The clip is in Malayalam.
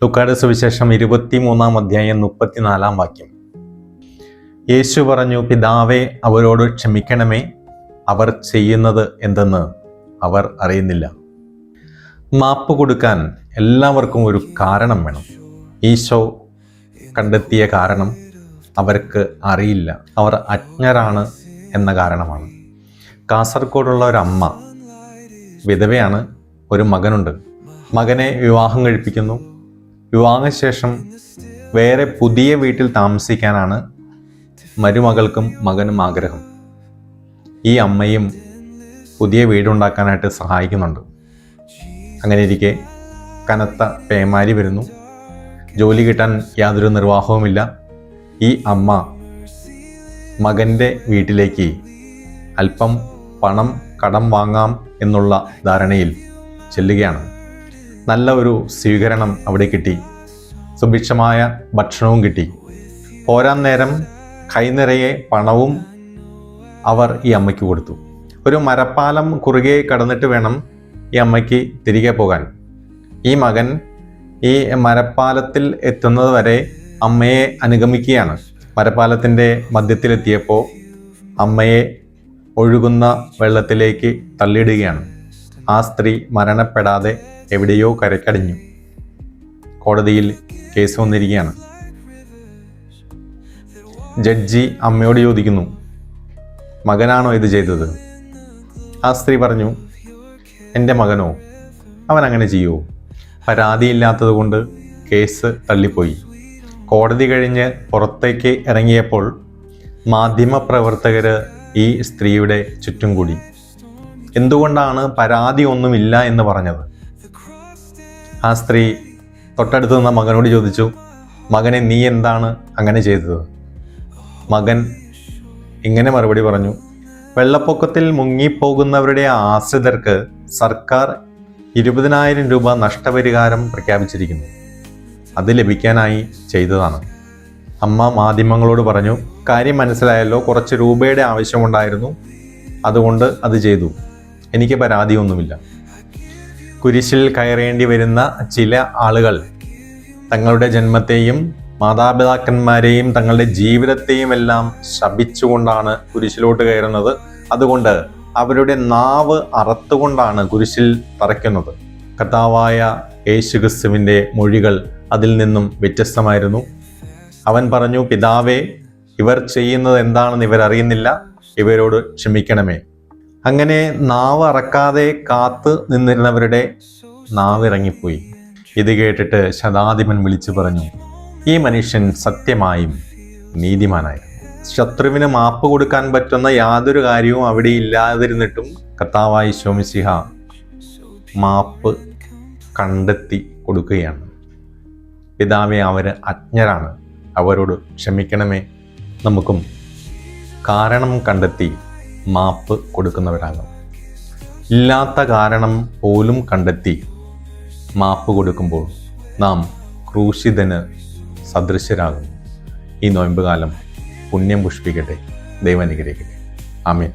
ലൂക്കായുടെ സുവിശേഷം 23-ാം അധ്യായം 34-ാം വാക്യം. യേശു പറഞ്ഞു, പിതാവേ, അവരോട് ക്ഷമിക്കണമേ, അവർ ചെയ്യുന്നത് എന്തെന്ന് അവർ അറിയുന്നില്ല. മാപ്പ് കൊടുക്കാൻ എല്ലാവർക്കും ഒരു കാരണം വേണം. ഈശോ കണ്ടെത്തിയ കാരണം അവർക്ക് അറിയില്ല, അവർ അജ്ഞരാണ് എന്ന കാരണമാണ്. കാസർഗോഡുള്ള ഒരമ്മ വിധവയാണ്. ഒരു മകനുണ്ട്. മകനെ വിവാഹം കഴിപ്പിക്കുന്നു. വിവാഹശേഷം വേറെ പുതിയ വീട്ടിൽ താമസിക്കാനാണ് മരുമകൾക്കും മകനും ആഗ്രഹം. ഈ അമ്മയും പുതിയ വീടുണ്ടാക്കാനായിട്ട് സഹായിക്കുന്നുണ്ട്. അങ്ങനെ ഇരിക്കെ കനത്ത പേമാരി വരുന്നു. ജോലി കിട്ടാൻ യാതൊരു നിർവാഹവുമില്ല. ഈ അമ്മ മകൻ്റെ വീട്ടിലേക്ക് അല്പം പണം കടം വാങ്ങാം എന്നുള്ള ധാരണയിൽ ചെല്ലുകയാണ്. നല്ല ഒരു സ്വീകരണം അവിടെ കിട്ടി. സുഭിക്ഷമായ ഭക്ഷണവും കിട്ടി. പോരാൻ നേരം കൈനിറയെ പണവും അവർ ഈ അമ്മയ്ക്ക് കൊടുത്തു. ഒരു മരപ്പാലം കുറുകെ കടന്നിട്ട് വേണം ഈ അമ്മയ്ക്ക് തിരികെ പോകാൻ. ഈ മകൻ ഈ മരപ്പാലത്തിൽ എത്തുന്നത് വരെ അമ്മയെ അനുഗമിക്കുകയാണ്. മരപ്പാലത്തിൻ്റെ മധ്യത്തിലെത്തിയപ്പോൾ അമ്മയെ ഒഴുകുന്ന വെള്ളത്തിലേക്ക് തള്ളിയിടുകയാണ്. ആ സ്ത്രീ മരണപ്പെടാതെ എവിടെയോ കരക്കടിഞ്ഞു. കോടതിയിൽ കേസ് വന്നിരിക്കുകയാണ്. ജഡ്ജി അമ്മയോട് ചോദിക്കുന്നു, മകനാണോ ഇത് ചെയ്തത്? ആ സ്ത്രീ പറഞ്ഞു, എൻ്റെ മകനോ? അവൻ അങ്ങനെ ചെയ്യുമോ? പരാതിയില്ലാത്തത് കൊണ്ട് കേസ് തള്ളിപ്പോയി. കോടതി കഴിഞ്ഞ് പുറത്തേക്ക് ഇറങ്ങിയപ്പോൾ മാധ്യമപ്രവർത്തകർ ഈ സ്ത്രീയുടെ ചുറ്റും കൂടി. എന്തുകൊണ്ടാണ് പരാതി ഒന്നുമില്ല എന്ന് പറഞ്ഞത്? ആ സ്ത്രീ തൊട്ടടുത്ത് നിന്ന മകനോട് ചോദിച്ചു, മകനെ, നീ എന്താണ് അങ്ങനെ ചെയ്തത്? മകൻ ഇങ്ങനെ മറുപടി പറഞ്ഞു, വെള്ളപ്പൊക്കത്തിൽ മുങ്ങിപ്പോകുന്നവരുടെ ആശ്രിതർക്ക് സർക്കാർ 20,000 രൂപ നഷ്ടപരിഹാരം പ്രഖ്യാപിച്ചിരിക്കുന്നു. അത് ലഭിക്കാനായി ചെയ്തതാണ്. അമ്മ മാധ്യമങ്ങളോട് പറഞ്ഞു, കാര്യം മനസ്സിലായല്ലോ, കുറച്ച് രൂപയുടെ ആവശ്യമുണ്ടായിരുന്നു, അതുകൊണ്ട് അത് ചെയ്തു. എനിക്ക് പരാതിയൊന്നുമില്ല. കുരിശിൽ കയറേണ്ടി വരുന്ന ചില ആളുകൾ തങ്ങളുടെ ജന്മത്തെയും മാതാപിതാക്കന്മാരെയും തങ്ങളുടെ ജീവിതത്തെയും എല്ലാം ശപിച്ചുകൊണ്ടാണ് കുരിശിലോട്ട് കയറുന്നത്. അതുകൊണ്ട് അവരുടെ നാവ് അറുത്തുകൊണ്ടാണ് കുരിശിൽ തറയ്ക്കുന്നത്. കർത്താവായ യേശുക്രിസ്തുവിൻ്റെ മൊഴികൾ അതിൽ നിന്നും വ്യത്യസ്തമായിരുന്നു. അവൻ പറഞ്ഞു, പിതാവേ, ഇവർ ചെയ്യുന്നത് എന്താണെന്ന് ഇവരറിയുന്നില്ല, ഇവരോട് ക്ഷമിക്കണമേ. അങ്ങനെ നാവ് അറക്കാതെ കാത്ത് നിന്നിരുന്നവരുടെ നാവ് ഇറങ്ങിപ്പോയി. ഇത് കേട്ടിട്ട് ശതാധിപൻ വിളിച്ചു പറഞ്ഞു, ഈ മനുഷ്യൻ സത്യമായും നീതിമാനായി. ശത്രുവിന് മാപ്പ് കൊടുക്കാൻ പറ്റുന്ന യാതൊരു കാര്യവും അവിടെ ഇല്ലാതിരുന്നിട്ടും കർത്താവായ ഈശോ മിശിഹ മാപ്പ് കണ്ടെത്തി കൊടുക്കുകയാണ്. പിതാവേ, അവർ അജ്ഞരാണ്, അവരോട് ക്ഷമിക്കണമേ. നമുക്കും കാരണം കണ്ടെത്തി മാപ്പ് കൊടുക്കുന്നവരാകാം. ഇല്ലാത്ത കാരണം പോലും കണ്ടെത്തി മാപ്പ് കൊടുക്കുമ്പോൾ നാം ക്രൂശിതന് സദൃശരാകും. ഈ നോയമ്പ് കാലം പുണ്യം പുഷ്പിക്കട്ടെ. ദൈവം അനുഗ്രഹിക്കട്ടെ. ആമേൻ.